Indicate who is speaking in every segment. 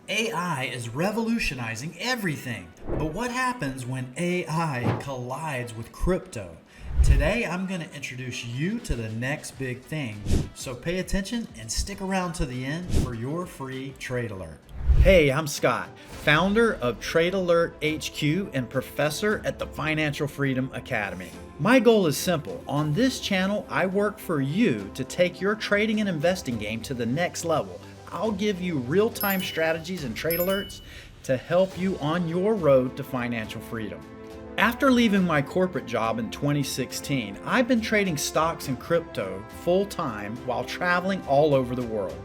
Speaker 1: AI is revolutionizing everything. But what happens when AI collides with crypto? Today, I'm going to introduce you to the next big thing. So pay attention and stick around to the end for your free trade alert. Hey, I'm Scott, founder of Trade Alert HQ and professor at the Financial Freedom Academy. My goal is simple. On this channel, I work for you to take your trading and investing game to the next level. I'll give you real-time strategies and trade alerts to help you on your road to financial freedom. After leaving my corporate job in 2016, I've been trading stocks and crypto full-time while traveling all over the world.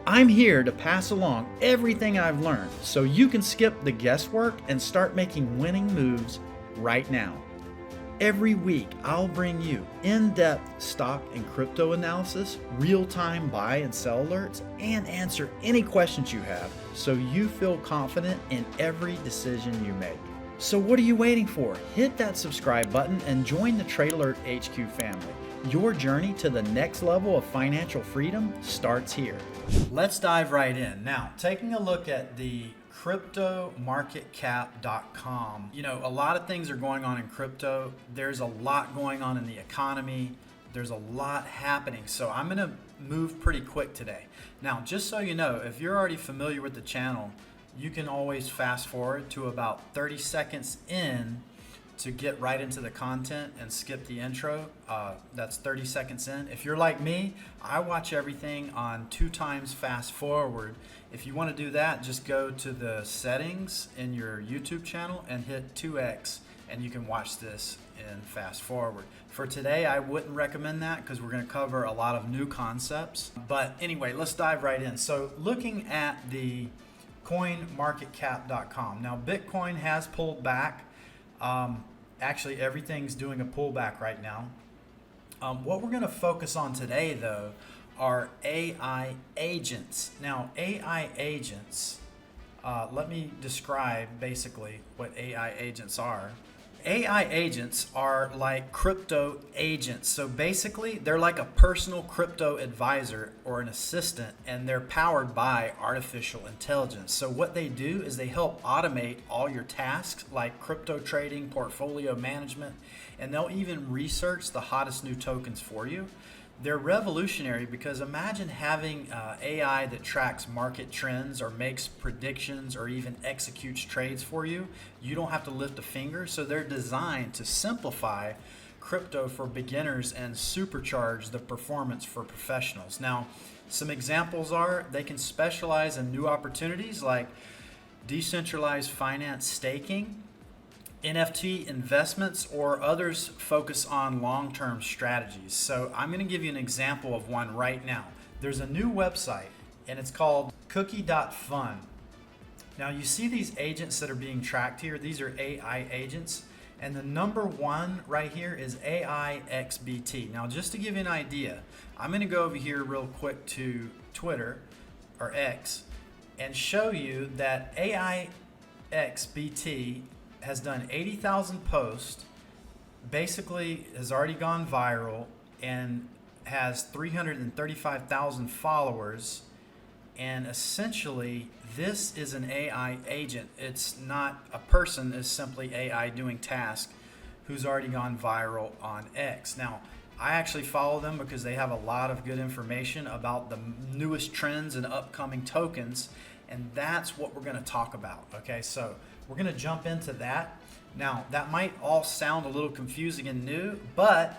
Speaker 1: I'm here to pass along everything I've learned so you can skip the guesswork and start making winning moves right now. Every week, I'll bring you in-depth stock and crypto analysis, real-time buy and sell alerts, and answer any questions you have so you feel confident in every decision you make. So what are you waiting for? Hit that subscribe button and join the Trade Alert HQ family. Your journey to the next level of financial freedom starts here. Let's dive right in. Now, taking a look at the cryptomarketcap.com. You know, a lot of things are going on in crypto. There's a lot going on in the economy. There's a lot happening. So I'm going to move pretty quick today. Now, just so you know, if you're already familiar with the channel, you can always fast forward to about 30 seconds in to get right into the content and skip the intro. That's 30 seconds in. If you're like me, I watch everything on 2x fast forward. If you want to do that, just go to the settings in your YouTube channel and hit 2x, and you can watch this in fast forward. For today, I wouldn't recommend that because we're going to cover a lot of new concepts. But anyway, let's dive right in. So looking at the coinmarketcap.com. Now, Bitcoin has pulled back. Actually, everything's doing a pullback right now. What we're going to focus on today, though, are AI agents. Now, AI agents, let me describe basically what AI agents are. AI agents are like crypto agents. So basically, they're like a personal crypto advisor or an assistant, and they're powered by artificial intelligence. So what they do is they help automate all your tasks like crypto trading, portfolio management, and they'll even research the hottest new tokens for you. They're revolutionary because imagine having AI that tracks market trends or makes predictions or even executes trades for you. You don't have to lift a finger. So they're designed to simplify crypto for beginners and supercharge the performance for professionals. Now, some examples are they can specialize in new opportunities like decentralized finance staking, NFT investments, or others focus on long-term strategies. So I'm going to give you an example of one right now. There's a new website and it's called cookie.fun. Now you see these agents that are being tracked here. These are AI agents, and the number one right here is AIXBT. Now just to give you an idea, I'm going to go over here real quick to Twitter or X and show you that AIXBT has done 80,000 posts, basically has already gone viral, and has 335,000 followers. And essentially, this is an AI agent. It's not a person, it's simply AI doing tasks who's already gone viral on X. Now, I actually follow them because they have a lot of good information about the newest trends and upcoming tokens, and that's what we're going to talk about. Okay, so we're going to jump into that. Now, that might all sound a little confusing and new, but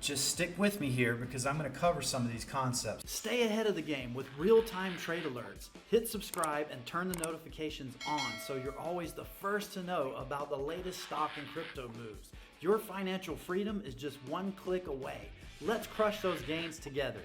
Speaker 1: just stick with me here because I'm going to cover some of these concepts. Stay ahead of the game with real-time trade alerts. Hit subscribe and turn the notifications on so you're always the first to know about the latest stock and crypto moves. Your financial freedom is just one click away. Let's crush those gains together.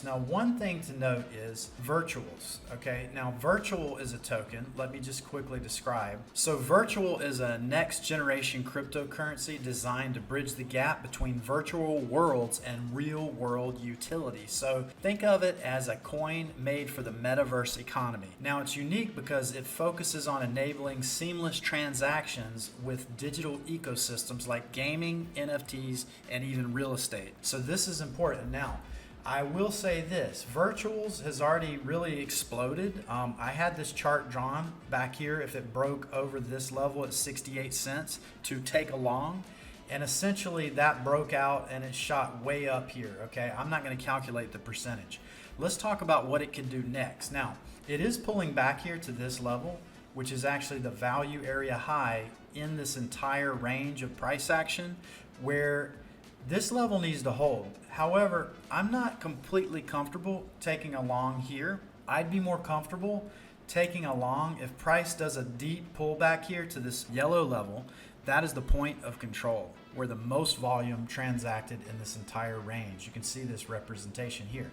Speaker 1: Now, one thing to note is virtuals. Okay, now virtual is a token. Let me just quickly describe. So virtual is a next generation cryptocurrency designed to bridge the gap between virtual worlds and real world utility. So think of it as a coin made for the metaverse economy. Now, it's unique because it focuses on enabling seamless transactions with digital ecosystems like gaming, NFTs, and even real estate. So this is important. Now, I will say this, virtuals has already really exploded. I had this chart drawn back here if it broke over this level at 68 cents to take a long, and essentially that broke out and it shot way up here, okay? I'm not gonna calculate the percentage. Let's talk about what it can do next. Now, it is pulling back here to this level, which is actually the value area high in this entire range of price action, where this level needs to hold. However, I'm not completely comfortable taking a long here. I'd be more comfortable taking a long if price does a deep pullback here to this yellow level. That is the point of control, where the most volume transacted in this entire range. You can see this representation here.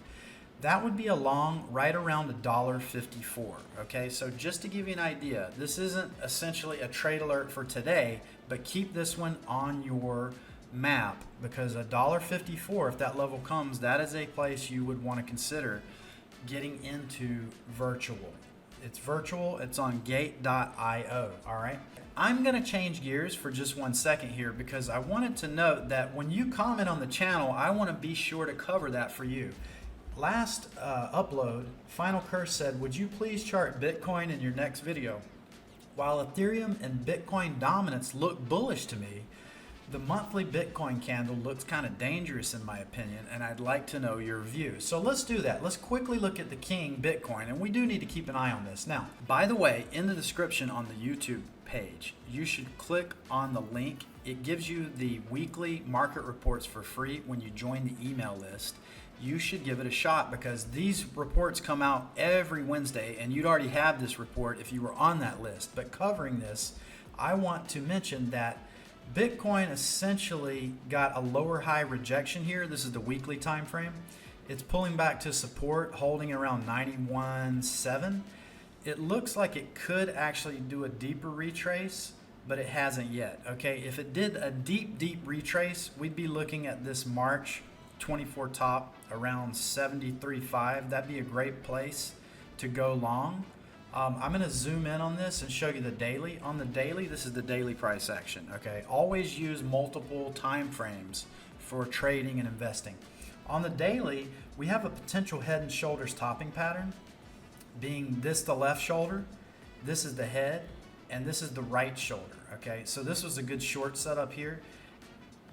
Speaker 1: That would be a long right around $1.54. Okay, so just to give you an idea, this isn't essentially a trade alert for today, but keep this one on your map, because $1.54, if that level comes, that is a place you would want to consider getting into virtual. It's virtual, it's on gate.io. All right, I'm going to change gears for just 1 second here, because I wanted to note that when you comment on the channel, I want to be sure to cover that for you. Last upload, Final Curse said, would you please chart Bitcoin in your next video? While Ethereum and Bitcoin dominance look bullish to me, the monthly Bitcoin candle looks kind of dangerous in my opinion, and I'd like to know your view. So let's do that. Let's quickly look at the king Bitcoin, and we do need to keep an eye on this. Now, by the way, in the description on the YouTube page, you should click on the link. It gives you the weekly market reports for free when you join the email list. You should give it a shot, because these reports come out every Wednesday, and you'd already have this report if you were on that list. But covering this, I want to mention that Bitcoin essentially got a lower high rejection here. This is the weekly time frame. It's pulling back to support, holding around 91.7. It looks like it could actually do a deeper retrace, but it hasn't yet. Okay, if it did a deep retrace, we'd be looking at this March 24 top around 73.5. That'd be a great place to go long. I'm going to zoom in on this and show you the daily. On the daily, this is the daily price action. Okay, always use multiple time frames for trading and investing. On the daily, we have a potential head and shoulders topping pattern, being this the left shoulder, this is the head, and this is the right shoulder. Okay, so this was a good short setup here.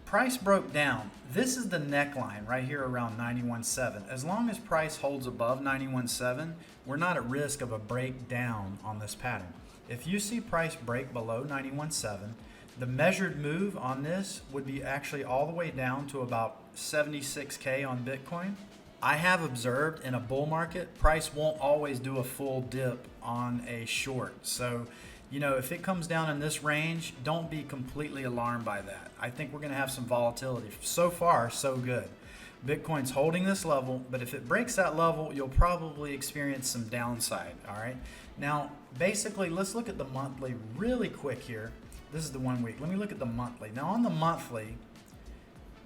Speaker 1: Price broke down. This is the neckline right here around 91.7. As long as price holds above 91.7, we're not at risk of a breakdown on this pattern. If you see price break below 91.7, the measured move on this would be actually all the way down to about 76K on Bitcoin. I have observed in a bull market, price won't always do a full dip on a short. So, you know, if it comes down in this range, don't be completely alarmed by that. I think we're going to have some volatility. So far, so good. Bitcoin's holding this level, but if it breaks that level, you'll probably experience some downside. All right. Now, basically, let's look at the monthly really quick here. This is the 1 week. Let me look at the monthly. Now, on the monthly,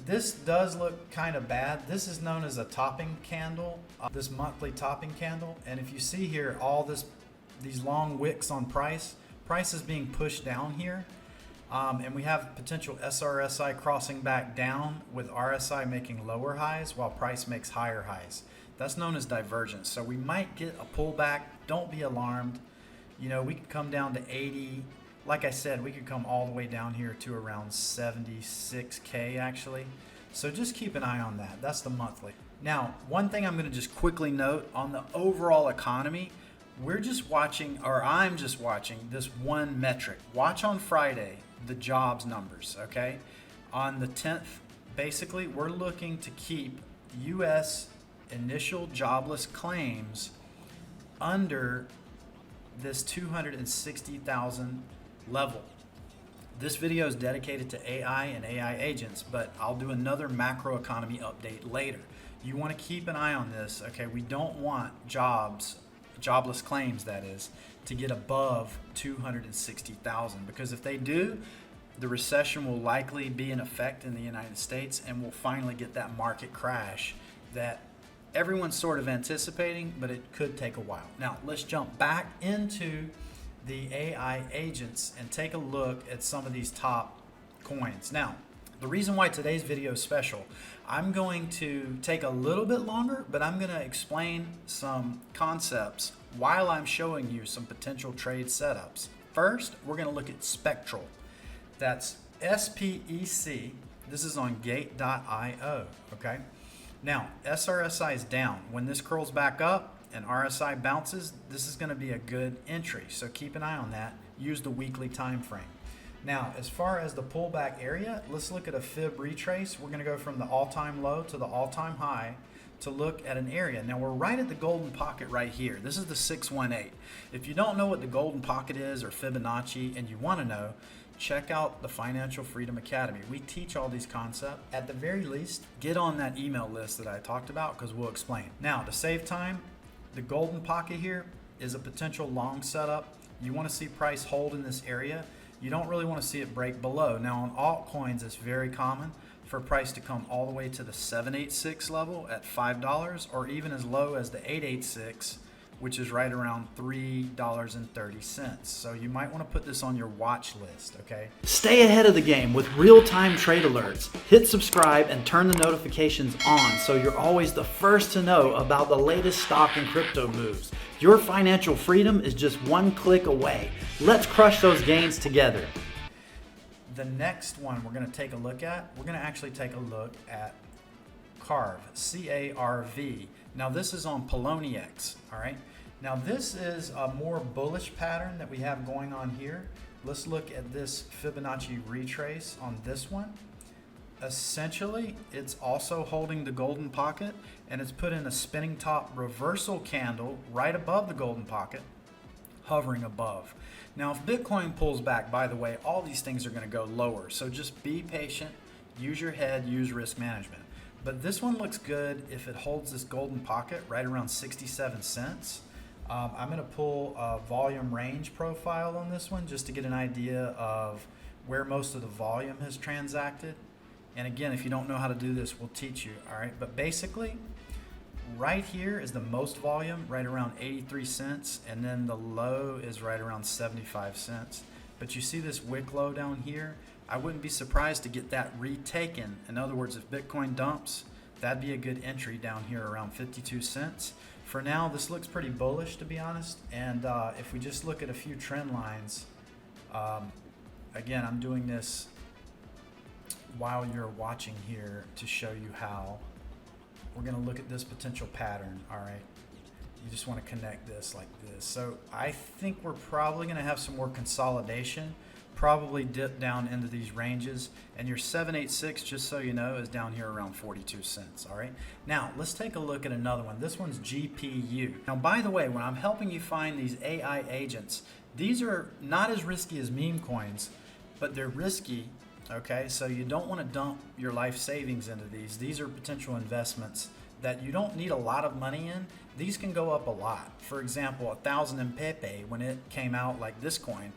Speaker 1: this does look kind of bad. This is known as a topping candle, this monthly topping candle. And if you see here, all these long wicks on price is being pushed down here. And we have potential SRSI crossing back down with RSI making lower highs while price makes higher highs. That's known as divergence. So we might get a pullback. Don't be alarmed. You know, we could come down to 80. Like I said, we could come all the way down here to around 76K actually. So just keep an eye on that. That's the monthly. Now, one thing I'm going to just quickly note on the overall economy, I'm just watching this one metric. Watch on Friday the jobs numbers, okay? On the 10th, basically, we're looking to keep US Initial Jobless Claims under this 260,000 level. This video is dedicated to AI and AI agents, but I'll do another macroeconomy update later. You want to keep an eye on this, okay? We don't want jobless claims, that is, to get above 260,000, because if they do, the recession will likely be in effect in the United States, and we'll finally get that market crash that everyone's sort of anticipating, but it could take a while. Now, let's jump back into the AI agents and take a look at some of these top coins. Now, The reason why today's video is special, I'm going to take a little bit longer, but I'm going to explain some concepts while I'm showing you some potential trade setups. First, we're going to look at spectral. That's SPEC. This is on gate.io, okay? Now, SRSI is down. When this curls back up and RSI bounces, this is going to be a good entry. So keep an eye on that. Use the weekly time frame. Now, as far as the pullback area, let's look at a fib retrace. We're going to go from the all-time low to the all-time high to look at an area. Now, we're right at the golden pocket right here. This is the 618. If you don't know what the golden pocket is or Fibonacci and you want to know, check out the Financial Freedom Academy. We teach all these concepts. At the very least, get on that email list that I talked about because we'll explain. Now, to save time, the golden pocket here is a potential long setup. You want to see price hold in this area. You don't really want to see it break below. Now on altcoins, it's very common for price to come all the way to the 786 level at $5 or even as low as the 886, which is right around $3.30. So you might want to put this on your watch list, okay? Stay ahead of the game with real-time trade alerts. Hit subscribe and turn the notifications on so you're always the first to know about the latest stock and crypto moves. Your financial freedom is just one click away. Let's crush those gains together. The next one we're going to take a look at, we're going to actually take a look at CARV, C-A-R-V. Now this is on Poloniex, all right? Now this is a more bullish pattern that we have going on here. Let's look at this Fibonacci retrace on this one. Essentially, it's also holding the golden pocket and it's put in a spinning top reversal candle right above the golden pocket, hovering above. Now, if Bitcoin pulls back, by the way, all these things are going to go lower. So just be patient, use your head, use risk management. But this one looks good if it holds this golden pocket right around 67 cents. I'm going to pull a volume range profile on this one just to get an idea of where most of the volume has transacted. And again, if you don't know how to do this, we'll teach you, all right? But basically, right here is the most volume, right around 83 cents, and then the low is right around 75 cents. But you see this wick low down here? I wouldn't be surprised to get that retaken. In other words, if Bitcoin dumps, that'd be a good entry down here around 52 cents. For now, this looks pretty bullish, to be honest. And if we just look at a few trend lines, again, I'm doing this while you're watching here to show you how we're going to look at this potential pattern. All right, you just want to connect this like this. So I think we're probably going to have some more consolidation, probably dip down into these ranges, and your 786, just so you know, is down here around 42 cents. All right, now let's take a look at another one. This one's GPU. Now, by the way, when I'm helping you find these AI agents, these are not as risky as meme coins, but they're risky. Okay, so you don't want to dump your life savings into these. These are potential investments that you don't need a lot of money in. These can go up a lot. For example, 1,000 in Pepe, when it came out like this coin,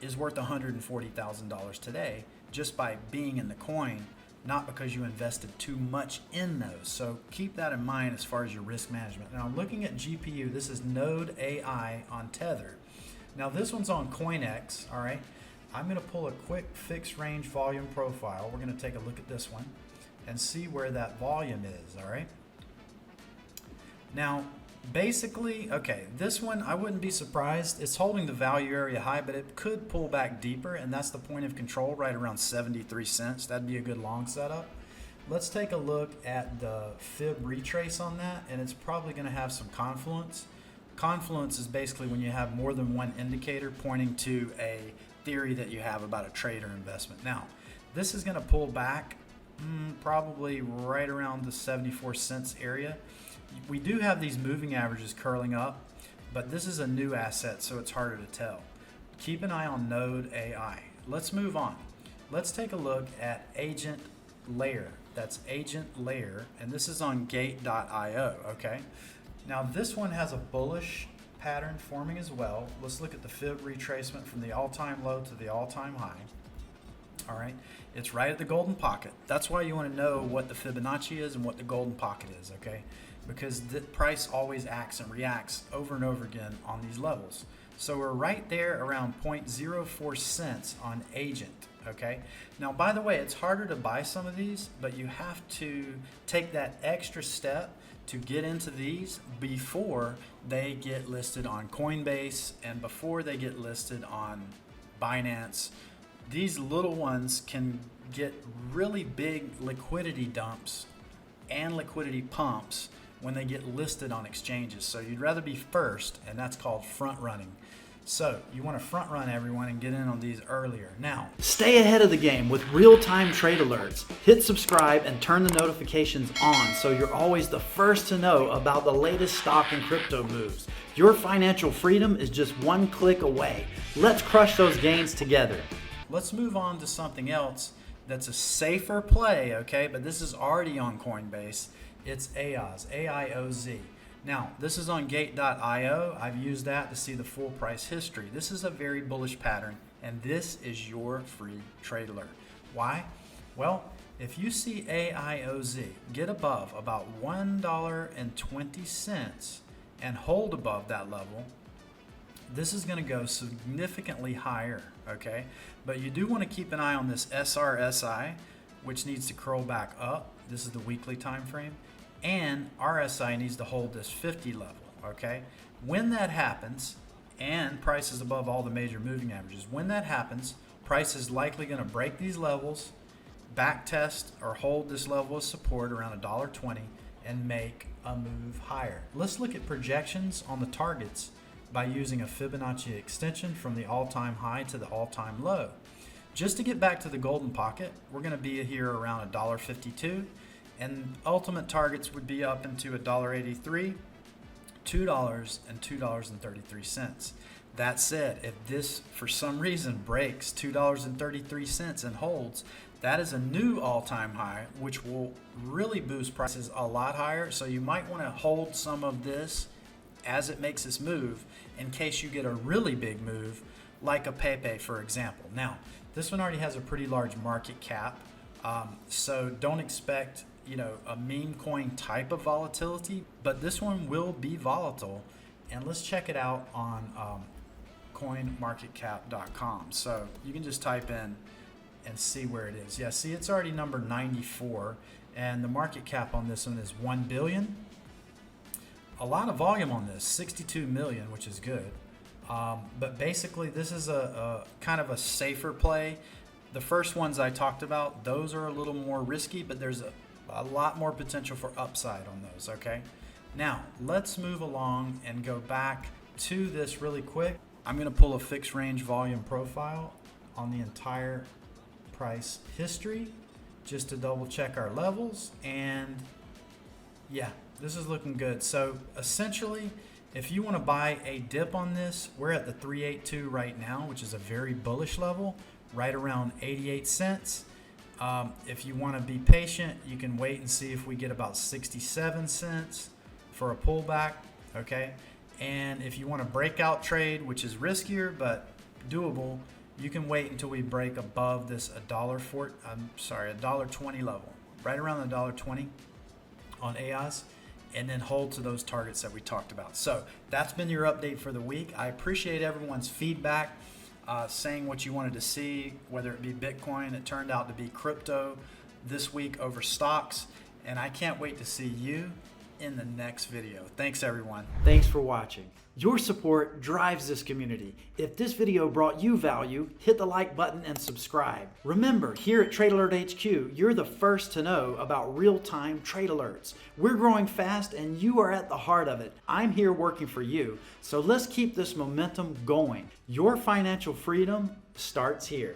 Speaker 1: is worth $140,000 today just by being in the coin, not because you invested too much in those. So keep that in mind as far as your risk management. Now, looking at GPU, this is Node AI on Tether. Now, this one's on CoinEx, all right? I'm going to pull a quick fixed range volume profile. We're going to take a look at this one and see where that volume is, all right? Now, basically, okay, this one, I wouldn't be surprised. It's holding the value area high, but it could pull back deeper, and that's the point of control right around 73 cents. That'd be a good long setup. Let's take a look at the fib retrace on that, and it's probably going to have some confluence. Confluence is basically when you have more than one indicator pointing to a theory that you have about a trade or investment. Now, this is going to pull back probably right around the 74 cents area. We do have these moving averages curling up, but this is a new asset, so it's harder to tell. Keep an eye on Node AI. Let's move on. Let's take a look at Agent Layer. That's Agent Layer, and this is on gate.io, okay? Now, this one has a bullish pattern forming as well. Let's look at the fib retracement from the all-time low to the all-time high. All right, it's right at the golden pocket. That's why you want to know what the Fibonacci is and what the golden pocket is, okay? Because the price always acts and reacts over and over again on these levels. So we're right there around 0.04 cents on Agent, okay? Now, by the way, it's harder to buy some of these, but you have to take that extra step to get into these before they get listed on Coinbase and before they get listed on Binance. These little ones can get really big liquidity dumps and liquidity pumps when they get listed on exchanges. So you'd rather be first, and that's called front running. So you want to front run everyone and get in on these earlier. Now, stay ahead of the game with real-time trade alerts. Hit subscribe and turn the notifications on so you're always the first to know about the latest stock and crypto moves. Your financial freedom is just one click away. Let's crush those gains together. Let's move on to something else that's a safer play, okay? But this is already on Coinbase. It's AIOZ, AIOZ. Now, this is on gate.io. I've used that to see the full price history. This is a very bullish pattern, and this is your free trade alert. Why? Well, if you see AIOZ get above about $1.20 and hold above that level, this is going to go significantly higher, okay? But you do want to keep an eye on this SRSI, which needs to curl back up. This is the weekly time frame. And RSI needs to hold this 50 level, okay? When that happens, and price is above all the major moving averages, when that happens, price is likely going to break these levels, back test or hold this level of support around $1.20 and make a move higher. Let's look at projections on the targets by using a Fibonacci extension from the all-time high to the all-time low. Just to get back to the golden pocket, we're going to be here around $1.52. And ultimate targets would be up into $1.83, $2, and $2.33. That said, if this for some reason breaks $2.33 and holds, that is a new all-time high, which will really boost prices a lot higher. So you might want to hold some of this as it makes this move in case you get a really big move like a Pepe, for example. Now, this one already has a pretty large market cap, so don't expect a meme coin type of volatility, but this one will be volatile. And let's check it out on coinmarketcap.com. So you can just type in and see where it is. Yeah, see, it's already number 94, and the market cap on this one is 1 billion. A lot of volume on this, 62 million, which is good. But basically, this is a kind of a safer play. The first ones I talked about, those are a little more risky, but there's a lot more potential for upside on those, okay? Now, let's move along and go back to this really quick. I'm going to pull a fixed range volume profile on the entire price history just to double check our levels. And yeah, this is looking good. So essentially, if you want to buy a dip on this, we're at the 382 right now, which is a very bullish level, right around 88 cents. If you want to be patient, you can wait and see if we get about 67 cents for a pullback, okay? And if you want a breakout trade, which is riskier but doable, you can wait until we break above this $1.20 level, right around the $1.20 on AIOZ, and then hold to those targets that we talked about. So that's been your update for the week. I appreciate everyone's feedback. Saying what you wanted to see, whether it be Bitcoin. It turned out to be crypto this week over stocks, and I can't wait to see you in the next video. Thanks, everyone. Thanks for watching. Your support drives this community. If this video brought you value, hit the like button and subscribe. Remember, here at Trade Alert HQ, you're the first to know about real-time trade alerts. We're growing fast and you are at the heart of it. I'm here working for you, so let's keep this momentum going. Your financial freedom starts here.